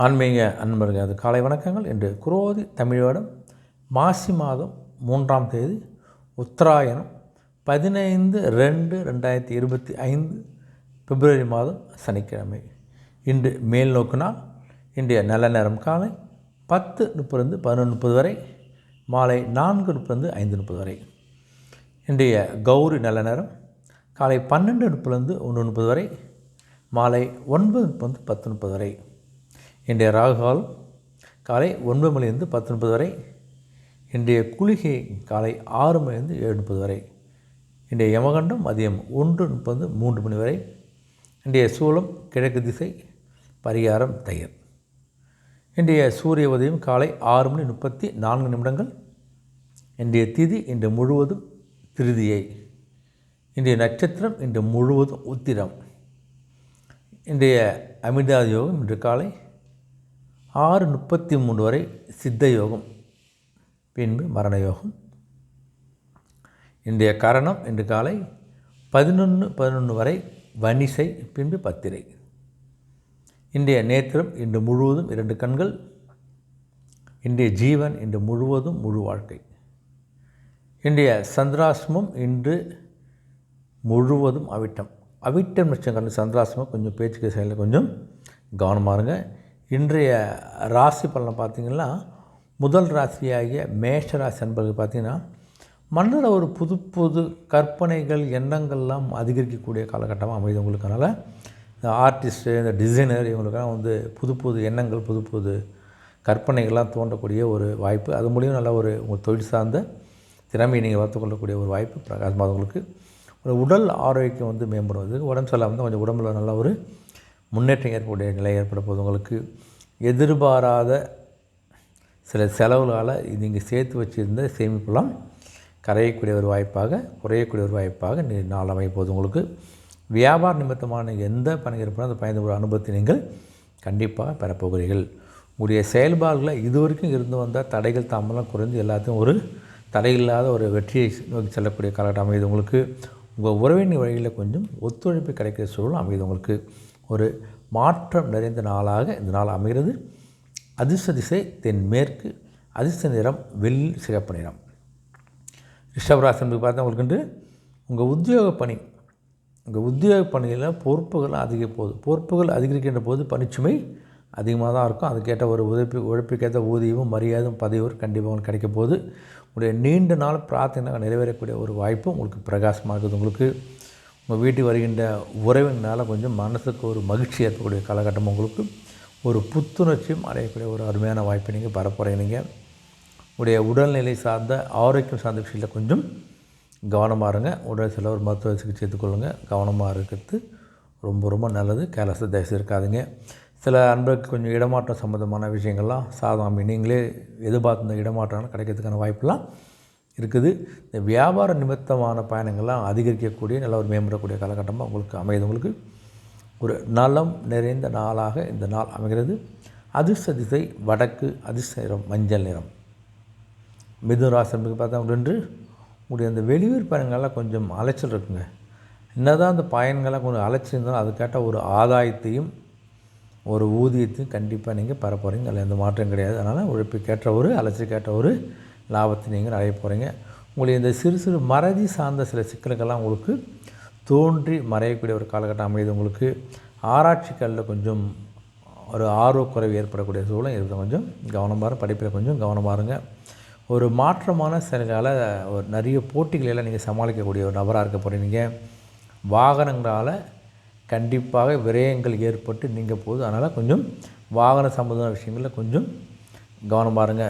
ஆன்மீக அன்பர்கள் அது காலை வணக்கங்கள். இன்று குரோதி தமிழ் வருடம் மாசி மாதம் 3ஆம் தேதி உத்தராயணம் 15/2/2025 பிப்ரவரி மாதம் சனிக்கிழமை. இன்று மேல் நோக்கு நாள். இன்றைய நல்ல நேரம் காலை 10:30 11:30 வரை, மாலை 4:30 5:30 வரை. இன்றைய கௌரி நல்ல நேரம் காலை 12:30 1:30 வரை, மாலை 9:30 10:30 வரை. இன்றைய ராகுகாலம் காலை 9 மணிலிருந்து 10:30 வரை. இன்றைய குளிகை காலை 6 மணிலிருந்து 7:30 வரை. இன்றைய யமகண்டம் மதியம் 1:30 3 மணி வரை. இன்றைய சூலம் கிழக்கு திசை, பரிகாரம் தயிர். இன்றைய சூரிய உதயம் காலை 6:34. இன்றைய திதி இன்று முழுவதும் திருதியை. இன்றைய நட்சத்திரம் இன்று முழுவதும் உத்திரம். இன்றைய அமிர்தாதி யோகம் இன்று காலை 6:33 வரை சித்த யோகம், பின்பு மரண யோகம். இன்றைய கரணம் இன்று காலை 11:11 வரை வணிசை, பின்பு பத்திரை. இன்றைய நேத்திரம் இன்று முழுவதும் 2 கண்கள். இன்றைய ஜீவன் இன்று முழுவதும் முழு வாழ்க்கை. இன்றைய சந்திராசிரமம் இன்று முழுவதும் அவிட்டம். அவிட்டம் நட்சத்திரம் சந்திராசிரமம் கொஞ்சம் பேச்சுக்கு செயலில் கொஞ்சம் கவனமாக இருங்க. இன்றைய ராசி பலனை பார்த்திங்கன்னா, முதல் ராசியாகிய மேஷ ராசி அன்பர்கள் பார்த்திங்கன்னா, மனதில் ஒரு புது புது கற்பனைகள் எண்ணங்கள்லாம் அதிகரிக்கக்கூடிய காலகட்டமாக அமைது உங்களுக்கு. அதனால் இந்த ஆர்டிஸ்ட்டு, இந்த டிசைனர் இவங்களுக்கெல்லாம் புது புது எண்ணங்கள், புது புது கற்பனைகள்லாம் தோன்றக்கூடிய ஒரு வாய்ப்பு. அது மூலியம் நல்ல ஒரு உங்கள் தொழில் சார்ந்த திறமையை நீங்கள் வளர்த்துக்கொள்ளக்கூடிய ஒரு வாய்ப்பு பிரகாசமாக உங்களுக்கு. ஒரு உடல் ஆரோக்கியம் மேம்படுவது, உடம்பு சரியில்லாமல் கொஞ்சம் உடம்புல நல்ல ஒரு முன்னேற்றம் ஏற்படக்கூடிய நிலை ஏற்பட போது உங்களுக்கு. எதிர்பாராத சில செலவுகளால் நீங்கள் சேர்த்து வச்சுருந்த சேமிப்பெல்லாம் கரையக்கூடிய ஒரு வாய்ப்பாக, குறையக்கூடிய ஒரு வாய்ப்பாக நாள் அமைய போது உங்களுக்கு. வியாபார நிமித்தமான நீங்கள் எந்த பணம் ஏற்படும் அந்த பயந்து ஒரு அனுபவத்தை நீங்கள் கண்டிப்பாக பெறப்போகிறீர்கள். உங்களுடைய செயல்பாடுகளில் இதுவரைக்கும் இருந்து வந்த தடைகள் தாமெல்லாம் குறைந்து எல்லாத்தையும் ஒரு தடையில்லாத ஒரு வெற்றியை நோக்கி செல்லக்கூடிய காலகட்டம் அமைது உங்களுக்கு. உங்கள் உறவின் வழியில் கொஞ்சம் ஒத்துழைப்பு கிடைக்கிற சூழல் அமைது உங்களுக்கு. ஒரு மாற்றம் நிறைந்த நாளாக இந்த நாள் அமைகிறது. அதிர்ஷ்ட திசை தென்மேற்கு. அதிர்ஷ்ட நிறம் வெள்ளி சிகப்பு நிறம். ரிஷபராசி பார்த்தா உங்களுக்கு உங்கள் உத்தியோக பணியில் பொறுப்புகள் அதிக போகுது. பொறுப்புகள் அதிகரிக்கின்ற போது பணிச்சுமை அதிகமாக தான் இருக்கும். அதுக்கேற்ற ஒரு உழைப்புக்கேற்ற ஊதியமும் மரியாதையும் பதவியும் கண்டிப்பாக உங்களுக்கு கிடைக்க போகுது. உங்களுடைய நீண்ட நாள் பிரார்த்தனை நிறைவேறக்கூடிய ஒரு வாய்ப்பு உங்களுக்கு பிரகாசமாக இருக்குது. உங்களுக்கு உங்கள் வீட்டுக்கு வருகின்ற உறவினால் கொஞ்சம் மனசுக்கு ஒரு மகிழ்ச்சி ஏற்படக்கூடிய காலகட்டம் உங்களுக்கு. ஒரு புத்துணர்ச்சியும் அடையக்கூடிய ஒரு அருமையான வாய்ப்பை நீங்கள் பெறப்போகிறீங்க. உடைய உடல்நிலை சார்ந்த ஆரோக்கியம் சார்ந்த விஷயத்தில் கொஞ்சம் கவனமாக இருங்க. உடல் சில ஒரு மருத்துவ சிகிச்சை எடுத்துக்கொள்ளுங்கள். கவனமாக இருக்கிறது ரொம்ப ரொம்ப நல்லது. கேலஸை தயவுசெய்து இருக்காதுங்க. சில அன்பருக்கு கொஞ்சம் இடமாற்றம் சம்மந்தமான விஷயங்கள்லாம் சாதகம் நீங்களே எதிர்பார்த்த இடமாற்றம் கிடைக்கிறதுக்கான வாய்ப்பெல்லாம் இருக்குது. இந்த வியாபார நிமித்தமான பயணங்கள்லாம் அதிகரிக்கக்கூடிய நல்ல ஒரு மேம்படக்கூடிய காலகட்டமாக உங்களுக்கு அமைது. உங்களுக்கு ஒரு நலம் நிறைந்த நாளாக இந்த நாள் அமைகிறது. அதிர்ஷ்ட திசை வடக்கு. அதிர்ஷ்ட நிறம் மஞ்சள் நிறம். மிதுன ராசி பார்த்தா உங்களுடைய அந்த வெளியூர் பயணங்கள்லாம் கொஞ்சம் அலைச்சல் இருக்குங்க. என்னதான் அந்த பயணங்கள்லாம் கொஞ்சம் அலைச்சல் இருந்தாலும் அதுக்கேட்ட ஒரு ஆதாயத்தையும் ஒரு ஊதியத்தையும் கண்டிப்பாக நீங்கள் பெற போகிறீங்க. அதில் எந்த மாற்றம் கிடையாது. அதனால் உழைப்புக்கேற்ற ஒரு அலைச்சலுக்கேற்ற ஒரு லாபத்தை நீங்கள் அடைய போகிறீங்க. உங்களுடைய இந்த சிறு சிறு மறதி சார்ந்த சில சிக்கல்கள்லாம் உங்களுக்கு தோன்றி மறையக்கூடிய ஒரு காலகட்டம் அமைது உங்களுக்கு. ஆராய்ச்சிகளில் கொஞ்சம் ஒரு ஆர்வக்குறைவு ஏற்படக்கூடிய சூழல் இருக்குது. கொஞ்சம் கவனமாக படிப்பில் கொஞ்சம் கவனமாக இருங்க. ஒரு மாற்றமான செயல்களால் ஒரு நிறைய போட்டிகளெல்லாம் நீங்கள் சமாளிக்கக்கூடிய ஒரு நபராக இருக்க போகிறீங்க. வாகனங்களால் கண்டிப்பாக விரயங்கள் ஏற்பட்டு நீங்கள் போகுது. அதனால் கொஞ்சம் வாகன சம்பந்தமான விஷயங்களில் கொஞ்சம் கவனமாக இருங்க.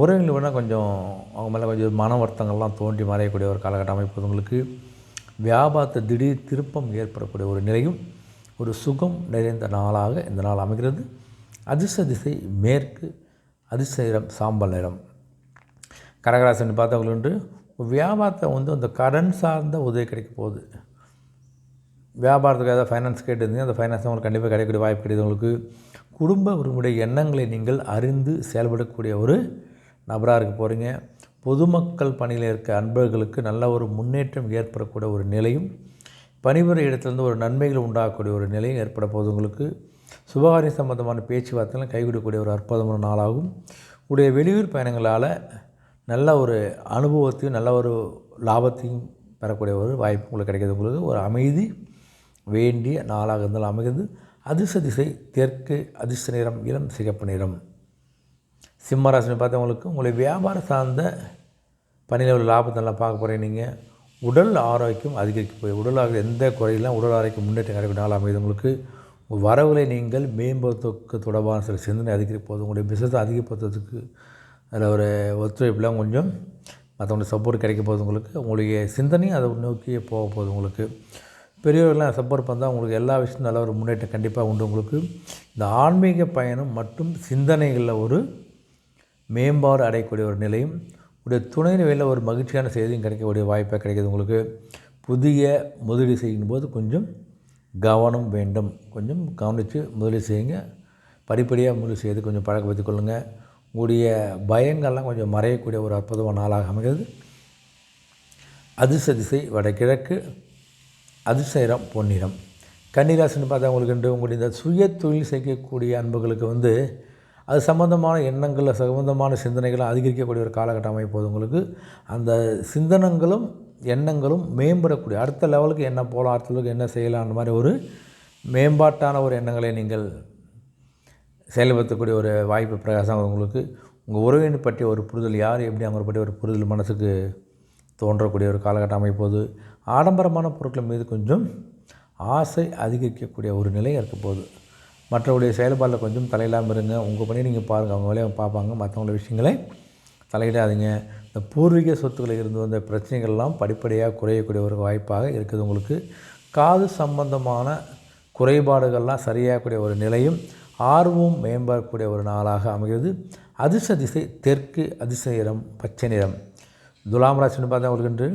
உறவுகள் வேணால் கொஞ்சம் அவங்க மேலே கொஞ்சம் மன வருத்தங்கள்லாம் தோன்றி மறையக்கூடிய ஒரு காலகட்டம் அமைப்பது உங்களுக்கு. வியாபாரத்தை திடீர் திருப்பம் ஏற்படக்கூடிய ஒரு நிலையும் ஒரு சுகம் நிறைந்த நாளாக இந்த நாள் அமைகிறது. அதிர்ஷ்ட திசை மேற்கு. அதிர்ஷ்ட நிறம் சாம்பல் நிறம். கடகராசின்னு பார்த்தவங்களுக்கு வியாபாரத்தை அந்த கடன் சார்ந்த உதவி கிடைக்க போகுது. வியாபாரத்துக்கு ஏதாவது ஃபைனான்ஸ் கேட்டிருந்தீங்க, அந்த ஃபைனான்ஸ் உங்களுக்கு கண்டிப்பாக கிடைக்கக்கூடிய வாய்ப்பு கிடையாது. உங்களுக்கு குடும்ப உங்களுடைய எண்ணங்களை நீங்கள் அறிந்து செயல்படக்கூடிய ஒரு நபராக இருக்க போகிறீங்க. பொதுமக்கள் பணியில் இருக்க அன்பர்களுக்கு நல்ல ஒரு முன்னேற்றம் ஏற்படக்கூடிய ஒரு நிலையும், பணிபுரிய இடத்துலேருந்து ஒரு நன்மைகள் உண்டாகக்கூடிய ஒரு நிலையும் ஏற்பட போது உங்களுக்கு. சுபகாரிய சம்பந்தமான பேச்சுவார்த்தைகளும் கைகூடக்கூடிய ஒரு அற்புதமான நாளாகும். உடைய வெளியூர் பயணங்களால் நல்ல ஒரு அனுபவத்தையும் நல்ல ஒரு லாபத்தையும் பெறக்கூடிய ஒரு வாய்ப்பு உங்களுக்கு கிடைக்கிறது. உங்களுக்கு ஒரு அமைதி வேண்டிய நாளாக இருந்தாலும் அமைகிறது. அதிர்ஷ்ட திசை தெற்கு, அதிர்ஷ்ட நிறம் இளம் சிகப்பு நிறம். சிம்மராசினை பார்த்தவங்களுக்கு உங்களுடைய வியாபாரம் சார்ந்த பணியில் உள்ள லாபத்தை நல்லா பார்க்க போகிறீங்க. நீங்கள் உடல் ஆரோக்கியம் அதிகரிக்க போய் உடல் ஆரோக்கியம் எந்த குறையிலாம் உடல் ஆரோக்கியம் முன்னேற்றம் கிடைக்கக்கூடிய நாள் அமைது. உங்களுக்கு வரவுகளை நீங்கள் மேம்படுத்துவதற்கு தொடர்பான சில சிந்தனை அதிகரிக்க போகுது. உங்களுடைய பிசினஸை அதிகப்படுத்துறதுக்கு அதில் ஒரு ஒத்துழைப்புலாம் கொஞ்சம் மற்றவங்களுடைய சப்போர்ட் கிடைக்க போகுது. உங்களுடைய சிந்தனையும் அதை நோக்கி போக போகுது. உங்களுக்கு பெரியவர்கள்லாம் சப்போர்ட் பண்ணால் உங்களுக்கு எல்லா விஷயமும் நல்ல ஒரு முன்னேற்றம் கண்டிப்பாக உண்டு. உங்களுக்கு இந்த ஆன்மீக பயணம் மற்றும் சிந்தனைகளில் ஒரு மேம்பாடு அடையக்கூடிய ஒரு நிலையும் உடைய துணை நிலையில் ஒரு மகிழ்ச்சியான செய்தியும் கிடைக்கக்கூடிய வாய்ப்பாக கிடைக்கிது. உங்களுக்கு புதிய முதலீடு செய்யும்போது கொஞ்சம் கவனம் வேண்டும். கொஞ்சம் கவனித்து முதலீடு செய்யுங்க. படிப்படியாக முதலீடு செய்து கொஞ்சம் பழக்கப்படுத்திக் கொள்ளுங்கள். உங்களுடைய பயங்கள்லாம் கொஞ்சம் மறையக்கூடிய ஒரு அற்புதமான நாளாக அமைகிறது. அதிர்ஷ்ட திசை வடகிழக்கு, அதிர்ஷ்ட நிறம் பொன்னிறம். கன்னிராசின்னு பார்த்தா உங்களுக்கு உங்களுடைய இந்த சுய தொழில் செய்யக்கூடிய அன்புகளுக்கு அது சம்பந்தமான எண்ணங்கள் சம்பந்தமான சிந்தனைகளும் அதிகரிக்கக்கூடிய ஒரு காலகட்டம் அமைப்போது. உங்களுக்கு அந்த சிந்தனங்களும் எண்ணங்களும் மேம்படக்கூடிய அடுத்த லெவலுக்கு என்ன போகலாம், அடுத்த லெவலுக்கு என்ன செய்யலாம், அந்த மாதிரி ஒரு மேம்பாட்டான ஒரு எண்ணங்களை நீங்கள் செயல்படுத்தக்கூடிய ஒரு வாய்ப்பு பிரகாசம் உங்களுக்கு. உங்கள் உறவினை பற்றிய ஒரு புரிதல், யார் எப்படி அவங்களை பற்றி ஒரு புரிதல் மனசுக்கு தோன்றக்கூடிய ஒரு காலகட்டம் அமைப்போது. ஆடம்பரமான பொருட்கள் மீது கொஞ்சம் ஆசை அதிகரிக்கக்கூடிய ஒரு நிலை இருக்க போகுது. மற்றவருடைய செயல்பாடில் கொஞ்சம் தலையிடாமல் இருங்க. உங்கள் பணியை நீங்கள் பாருங்கள், அவங்க வேலையை பார்ப்பாங்க. மற்றவங்களுடைய விஷயங்களை தலையிடாதீங்க. இந்த பூர்வீக சொத்துக்களில் இருந்து வந்த பிரச்சனைகள்லாம் படிப்படியாக குறையக்கூடிய ஒரு வாய்ப்பாக இருக்குது. உங்களுக்கு காது சம்பந்தமான குறைபாடுகள்லாம் சரியாகக்கூடிய ஒரு நிலையும் ஆர்வம் மேம்படக்கூடிய ஒரு நாளாக அமைகிறது. அதிர்ஷ்ட திசை தெற்கு, அதிர்ஷ்ட நிறம் பச்சை நிறம். துலாம் ராசின்னு பார்த்தா உங்களுக்கு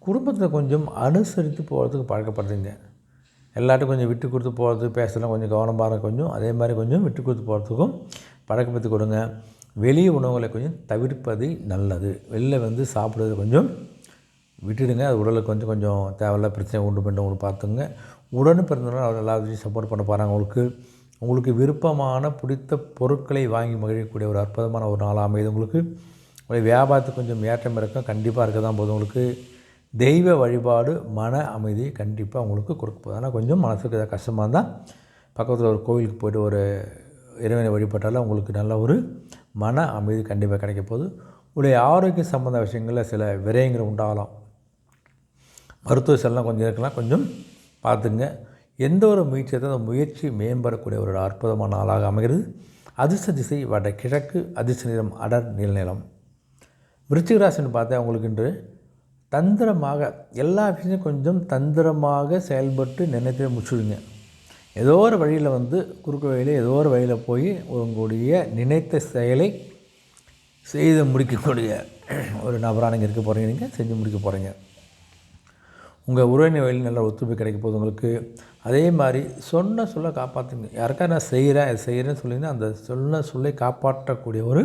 குடும்பத்தில் கொஞ்சம் அனுசரித்து போகிறதுக்கு பழக்கப்படுறீங்க. எல்லாட்டும் கொஞ்சம் விட்டு கொடுத்து போகிறதுக்கு பேசலாம் கொஞ்சம் கவனமாக கொஞ்சம் அதே மாதிரி கொஞ்சம் விட்டு கொடுத்து போகிறதுக்கும் பழக்கப்படுத்தி கொடுங்க. வெளி உணவுகளை கொஞ்சம் தவிர்ப்பது நல்லது. வெளில சாப்பிட்றது கொஞ்சம் விட்டுடுங்க. அது உடலுக்கு கொஞ்சம் தேவையில்ல பிரச்சனை உண்டு பண்ணுறவங்களை பார்த்துங்க. உடனே பிறந்தவங்க அவர் எல்லா விஷயம் சப்போர்ட் பண்ண போகிறாங்க. உங்களுக்கு விருப்பமான பிடித்த பொருட்களை வாங்கி மகிழக்கூடிய ஒரு அற்புதமான ஒரு நாளாக அமைது. உங்களுக்கு வியாபாரத்துக்கு கொஞ்சம் ஏற்றம் இறக்கம் கண்டிப்பாக இருக்க தான் போதும். உங்களுக்கு தெய்வ வழிபாடு மன அமைதியை கண்டிப்பாக உங்களுக்கு கொடுக்க போகுது. ஆனால் கொஞ்சம் மனசுக்கு எதாவது கஷ்டமாக இருந்தால் பக்கத்தில் ஒரு கோவிலுக்கு போய்ட்டு ஒரு இறைவனை வழிபட்டாலும் உங்களுக்கு நல்ல ஒரு மன அமைதி கண்டிப்பாக கிடைக்க போகுது. உடைய ஆரோக்கிய சம்பந்த விஷயங்களில் சில விரயங்கள் உண்டாகலாம். மருத்துவ செல்லாம் கொஞ்சம் இருக்கலாம், கொஞ்சம் பார்த்துங்க. எந்த ஒரு முயற்சியத்தை அந்த முயற்சி மேம்படக்கூடிய ஒரு அற்புதமான நாளாக அமைகிறது. அதிர்ஷ்ட திசை வட கிழக்கு, அதிர்ஷ்ட நிறம் அடர் நீலநிலம். விருச்சிக ராசின்னு பார்த்தா உங்களுக்கு தந்திரமாக எல்லா விஷயத்தையும் கொஞ்சம் தந்திரமாக செயல்பட்டு நினைத்து முடிச்சுடுங்க. ஏதோ ஒரு வழியில் குறுக்கு வழியில் ஏதோ ஒரு வழியில் போய் உங்களுடைய நினைத்த செயலை செய்து முடிக்கக்கூடிய ஒரு நபராக நீங்கள் இருக்க போகிறீங்க. நீங்கள் செஞ்சு முடிக்க போகிறீங்க. உங்கள் உறவினர் வழியில் நல்ல ஒத்துழைப்பு கிடைக்க போகுது உங்களுக்கு. அதே மாதிரி சொன்ன சொல்ல காப்பாற்றுங்க. யாருக்கா நான் செய்கிறேன் இது செய்கிறேன்னு சொல்லிங்கன்னா அந்த சொன்ன சொல்லை காப்பாற்றக்கூடிய ஒரு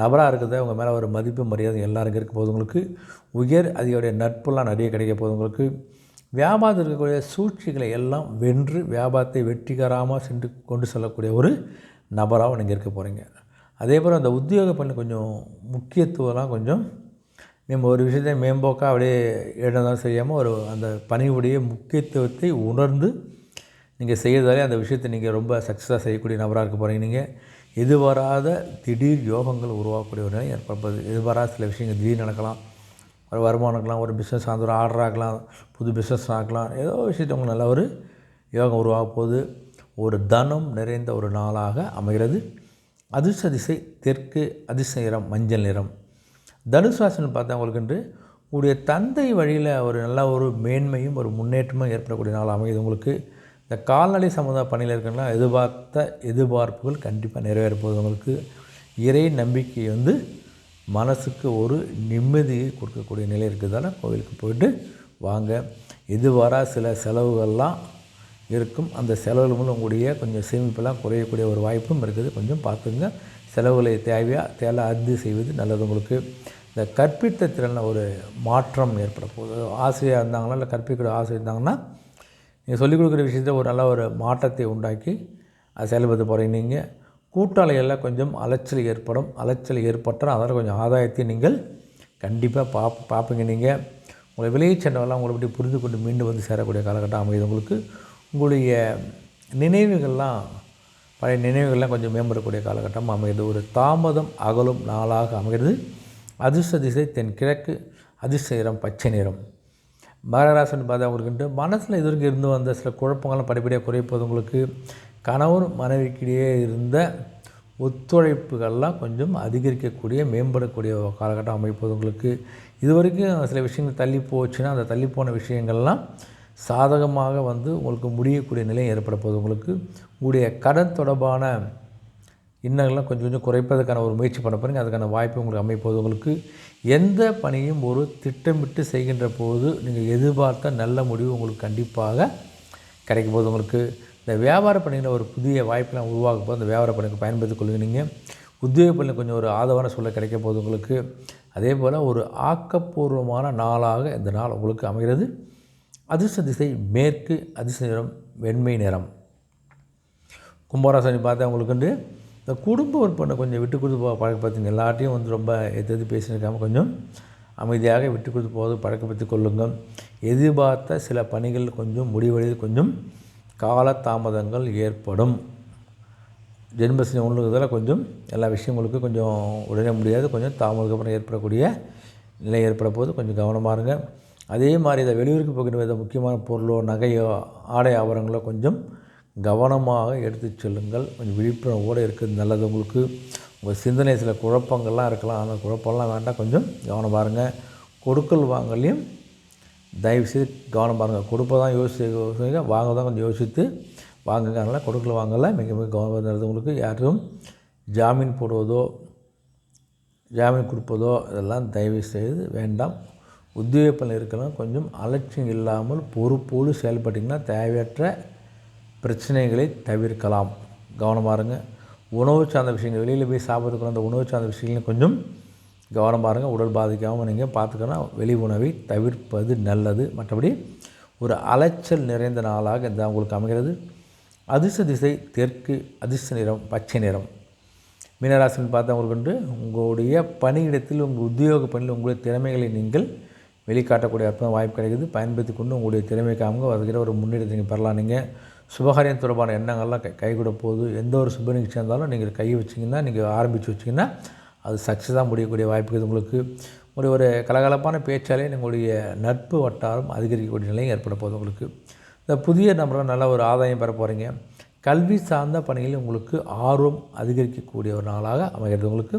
நபராக இருக்குது. அவங்க மேலே ஒரு மதிப்பு மரியாதை எல்லாருக்கும் இருக்க போகுது உங்களுக்கு. உயர் அதிகாரியுடைய நட்புலாம் நிறைய கிடைக்க போகுது உங்களுக்கு. வியாபாரத்தில் இருக்கக்கூடிய சூழ்ச்சிகளை எல்லாம் வென்று வியாபாரத்தை வெற்றிகரமாக சென்று கொண்டு செல்லக்கூடிய ஒரு நபராக நீங்கள் இருக்க போகிறீங்க. அதே போல் அந்த உத்தியோக பணி கொஞ்சம் முக்கியத்துவம்லாம் கொஞ்சம் நம்ம ஒரு விஷயத்தை மேம்போக்காக அப்படியே இடம்தான் செய்யாமல் அந்த பணியுடைய முக்கியத்துவத்தை உணர்ந்து நீங்கள் செய்கிறதாலே அந்த விஷயத்தை நீங்கள் ரொம்ப சக்ஸஸாக செய்யக்கூடிய நபராக இருக்க போகிறீங்க. நீங்கள் எதிர்பாராத திடீர் யோகங்கள் உருவாக்கக்கூடிய ஒரு நிலை ஏற்படுது. எதிர்பாராத சில விஷயங்கள் திடீர்னு நடக்கலாம். ஒரு வருமானம் இருக்கலாம், ஒரு பிஸ்னஸ் அந்த ஒரு ஆர்டர் ஆகலாம், புது பிஸ்னஸ் ஆகலாம். ஏதோ விஷயத்தை உங்களுக்கு நல்ல ஒரு யோகம் உருவாக போகுது. ஒரு தனம் நிறைந்த ஒரு நாளாக அமைகிறது. அதிர்ஷ்ட திசை தெற்கு, அதிர்ஷ்ட நிறம் மஞ்சள் நிறம். தனுசு ராசின்னு பார்த்தா உங்களுக்கு உங்களுடைய தந்தை வழியில் ஒரு நல்ல ஒரு மேன்மையும் ஒரு முன்னேற்றமும் ஏற்படக்கூடிய நாள் அமையுது. உங்களுக்கு இந்த கால்நடை சம்மந்த பணியில் இருக்கிறவங்களாம் எதிர்பார்த்த எதிர்பார்ப்புகள் கண்டிப்பாக நிறைவேற போகுது. உங்களுக்கு இறை நம்பிக்கை மனசுக்கு ஒரு நிம்மதியை கொடுக்கக்கூடிய நிலை இருக்கிறதால கோவிலுக்கு போயிட்டு வாங்க. எதிர்பாராத சில செலவுகள்லாம் இருக்கும். அந்த செலவுகள் மூலம் உங்களுடைய கொஞ்சம் சேமிப்பெல்லாம் குறையக்கூடிய ஒரு வாய்ப்பும் இருக்குது. கொஞ்சம் பார்த்துங்க. செலவுகளை தேவை அறுதி செய்வது நல்லது. உங்களுக்கு இந்த கற்பித்த திறனில் ஒரு மாற்றம் ஏற்பட போகுது. ஆசிரியராக இருந்தாங்களா இல்லை கற்பிக்கிற ஆசிரியர் இருந்தாங்கன்னா நீங்கள் சொல்லிக் கொடுக்குற விஷயத்தில் ஒரு நல்ல ஒரு மாற்றத்தை உண்டாக்கி அது செயல்படுத்த போகிறீங்க. நீங்கள் கூட்டாளிகளில் கொஞ்சம் அலைச்சல் ஏற்படும். அலைச்சல் ஏற்பட்டால் அதில் கொஞ்சம் ஆதாயத்தை நீங்கள் கண்டிப்பாக பார்ப்பீங்க. நீங்கள் உங்களை விலகி சென்றவெல்லாம் உங்களை பற்றி புரிந்து கொண்டு மீண்டும் வந்து சேரக்கூடிய காலகட்டம் அமையுது. உங்களுக்கு உங்களுடைய நினைவுகள்லாம் பழைய நினைவுகள்லாம் கொஞ்சம் மேம்படக்கூடிய காலகட்டம் அமைகிறது. ஒரு தாமதம் அகலும் நாளாக அமைகிறது. அதிர்ஷ்ட திசை தென்கிழக்கு. அதிர்ஷ்ட நிறம் பச்சை நிறம். மகராசின்னு பார்த்தா உங்களுக்கு மனசில் இது வரைக்கும் இருந்து வந்த சில குழப்பங்கள்லாம் படிப்படியாக குறைப்பது. உங்களுக்கு கணவர் மனைவிக்கிடையே இருந்த ஒத்துழைப்புகள்லாம் கொஞ்சம் அதிகரிக்கக்கூடிய மேம்படக்கூடிய காலகட்டம் அமைப்பது. உங்களுக்கு இது வரைக்கும் சில விஷயங்கள் தள்ளி போச்சுன்னா அந்த தள்ளிப்போன விஷயங்கள்லாம் சாதகமாக வந்து உங்களுக்கு முடியக்கூடிய நிலை ஏற்பட போகுது. உங்களுக்கு உங்களுடைய கடன் தொடர்பான இன்னங்கள்லாம் கொஞ்சம் கொஞ்சம் குறைப்பதற்கான ஒரு முயற்சி பண்ண போகிறீங்க. அதுக்கான வாய்ப்பு உங்களுக்கு அமைப்போது. உங்களுக்கு எந்த பணியும் ஒரு திட்டமிட்டு செய்கின்ற போது நீங்கள் எதிர்பார்த்த நல்ல முடிவு உங்களுக்கு கண்டிப்பாக கிடைக்கும் போது. உங்களுக்கு இந்த வியாபார பணியில் ஒரு புதிய வாய்ப்பெலாம் உருவாக்கும் போது அந்த வியாபார பணிக்கு பயன்படுத்திக் கொள்ளுங்க. நீங்கள் உத்தியோக பணியில் கொஞ்சம் ஒரு ஆதரவான சூழல் கிடைக்க போது. உங்களுக்கு அதே போல் ஒரு ஆக்கப்பூர்வமான நாளாக இந்த நாள் உங்களுக்கு அமைகிறது. அதிர்ஷ்ட திசை மேற்கு. அதிர்ஷ்ட நிறம் வெண்மை நிறம். கும்பராசனி பார்த்தா உங்களுக்கு இந்த குடும்ப உறுப்பினர் கொஞ்சம் விட்டு கொடுத்து பழக்கப்படுத்துங்க. எல்லாத்தையும் வந்து ரொம்ப எதிர்த்து பேசியிருக்காமல் கொஞ்சம் அமைதியாக விட்டு கொடுத்து போவது பழக்கப்படுத்தி கொள்ளுங்கள். எதிர்பார்த்த சில பணிகள் கொஞ்சம் முடிவடைந்து கொஞ்சம் காலதாமதங்கள் ஏற்படும். ஜென்மசனி ஒன்றுக்கிறதால கொஞ்சம் எல்லா விஷயங்களுக்கு கொஞ்சம் உடனே முடியாது. கொஞ்சம் தாமதத்துக்கு அப்புறம் ஏற்படக்கூடிய நிலை ஏற்பட போது கொஞ்சம் கவனமாக இருங்க. அதே மாதிரி இதை வெளியூருக்கு போகிற வித முக்கியமான பொருளோ நகையோ ஆடை ஆபரணங்களோ கொஞ்சம் கவனமாக எடுத்து செல்லுங்கள். கொஞ்சம் விழிப்புணர்வோடு இருக்கிறது நல்லது. உங்களுக்கு உங்கள் சிந்தனை சில குழப்பங்கள்லாம் இருக்கலாம். அந்த குழப்பம்லாம் வேண்டாம். கொஞ்சம் கவனம் பாருங்கள். கொடுக்கல் வாங்கலையும் தயவுசெய்து கவனம் பாருங்கள். கொடுப்பதான் யோசிங்க, வாங்க தான் கொஞ்சம் யோசித்து வாங்குங்க. அதனால் கொடுக்கல் வாங்கல மிக மிக கவனம் இருந்தது. உங்களுக்கு யாரும் ஜாமீன் போடுவதோ ஜாமீன் கொடுப்பதோ இதெல்லாம் தயவு செய்து வேண்டாம். உத்தியோகத்தில் இருக்கலாம் கொஞ்சம் அலட்சியம் இல்லாமல் பொறுப்போடு செயல்பட்டிங்கன்னா தேவையற்ற பிரச்சனைகளை தவிர்க்கலாம். கவனமாக இருங்க. உணவு சார்ந்த விஷயங்கள் வெளியில் போய் சாப்பிட்றதுக்கு அந்த உணவு சார்ந்த விஷயங்களையும் கொஞ்சம் கவனமாக இருங்க. உடல் பாதிக்காமல் நீங்கள் பார்த்துக்கணும். வெளி உணவை தவிர்ப்பது நல்லது. மற்றபடி ஒரு அலைச்சல் நிறைந்த நாளாக இந்த உங்களுக்கு அமைகிறது. அதிர்ஷ்ட திசை தெற்கு. அதிர்ஷ்ட நிறம் பச்சை நிறம். மீனராசின்னு பார்த்தா உங்களுக்கு உங்களுடைய பணியிடத்தில் உங்கள் உத்தியோக பணியில் உங்களுடைய திறமைகளை நீங்கள் வெளிக்காட்டக்கூடிய அற்புதம் வாய்ப்பு கிடைக்குது. பயன்படுத்தி கொண்டு உங்களுடைய திறமை காமிங்க வருகிற ஒரு முன்னேற்றத்தை நீங்கள் பெறலாம். நீங்கள் சுபகாரியம் தொடர்பான எண்ணங்கள்லாம் கைகூட போகுது. எந்த ஒரு சுப நிகழ்ச்சி இருந்தாலும் நீங்கள் கை வச்சிங்கன்னா நீங்கள் ஆரம்பித்து வச்சிங்கன்னா அது சக்ஸஸாக முடியக்கூடிய வாய்ப்புகள் உங்களுக்கு. உங்களுடைய ஒரு கலகலப்பான பேச்சாலே உங்களுடைய நட்பு வட்டாரம் அதிகரிக்கக்கூடிய நிலையும் ஏற்பட போகுது. உங்களுக்கு இந்த புதிய நபர்கள் நல்ல ஒரு ஆதாயம் பெற போகிறீங்க. கல்வி சார்ந்த பணிகளில் உங்களுக்கு ஆர்வம் அதிகரிக்கக்கூடிய ஒரு நாளாக அமைகிறது. உங்களுக்கு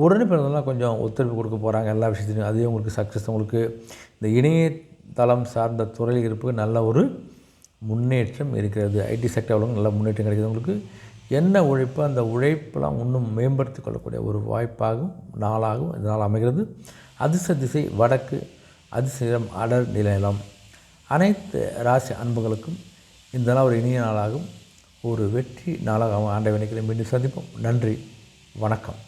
உடனே பிறந்தவங்களாம் கொஞ்சம் ஒத்துழைப்பு கொடுக்க போகிறாங்க எல்லா விஷயத்துலையும். அதே உங்களுக்கு சக்ஸஸ். உங்களுக்கு இந்த இணையதளம் சார்ந்த துறையில் இருப்பது நல்ல ஒரு முன்னேற்றம் இருக்கிறது. ஐடி செக்டரில் நல்ல முன்னேற்றம் கிடைக்கிது. உங்களுக்கு என்ன உழைப்பு அந்த உழைப்பெல்லாம் இன்னும் மேம்படுத்தி கொள்ளக்கூடிய ஒரு வாய்ப்பாகவும் நாளாகவும் இந்த நாள் அமைகிறது. அதிர்ஷ்ட திசை வடக்கு. அதிர்ஷ்ட நிறம் அடர் நிலம். அனைத்து ராசி அன்புகளுக்கும் இந்த நாள் ஒரு இனிய நாளாகும் ஒரு வெற்றி நாளாக ஆண்டை நினைக்கிறேன். மீண்டும் சந்திப்போம். நன்றி, வணக்கம்.